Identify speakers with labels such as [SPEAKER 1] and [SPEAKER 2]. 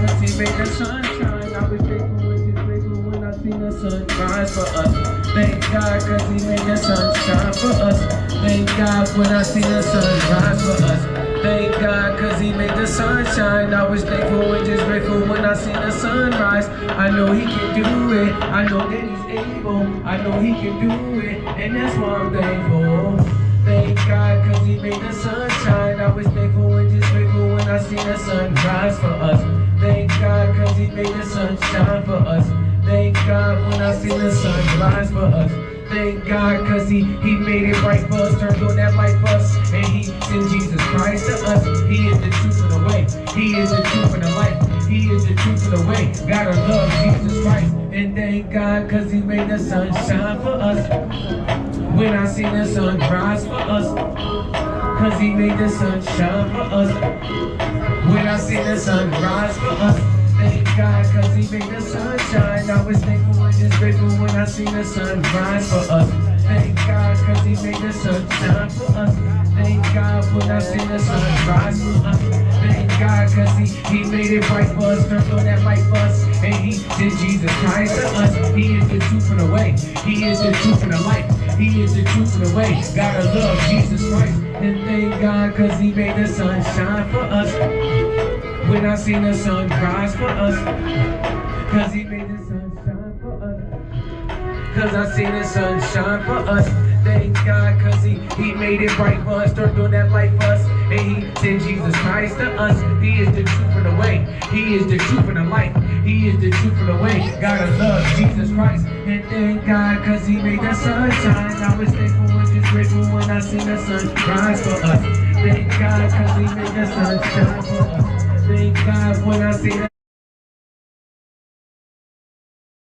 [SPEAKER 1] cause he made the sun shine. I was grateful and just grateful when I seen the sun rise for us. Thank God cause he made the sun shine for us. Thank God when I see the sun rise for us. Thank God cause he made the sun shine. I was thankful and just grateful when I see the sun rise. I know he can do it. I know that he's able. I know he can do it. And that's why I'm thankful. Thank God cause he made the sun shine. I was thankful and just grateful when I see the sun rise for us. Thank God cause he made the sun shine for us. Thank God when I see the sun rise for us. Thank God cause he made it right for us, turned on that light for us, and he sent Jesus Christ to us. He is the truth and the way. He is the truth and the life. He is the truth and the way. Gotta love Jesus Christ. And thank God cause he made the sun shine for us. When I see the sun rise for us, cause he made the sun shine for us. When I see the sun rise for us, thank God cause he made the sun shine. I was thankful and just grateful when I see the sun rise for us. Thank God cause he made the sun shine for us. Thank God when I see the sun rise for us. Thank God cause he made it right for us, turned on that light for us, and he sent Jesus Christ to us. He is the truth and the way. He is the truth and the life. He is the truth and the way. Gotta love Jesus Christ. And thank God cause he made the sun shine for us. When I see the sun rise for us, cause he made the sun shine for us. Cause I see the sun shine for us. Thank God cause he made it right for us, turned on that light for us, and he sent Jesus Christ to us. He is the truth and the way. He is the truth and the life. He is the truth and the way. Gotta love Jesus Christ. And thank God cause he made the sun shine. I was thankful and just grateful when I see the sun rise for us. Thank God cause he made the sun shine for us. Thank God when I see the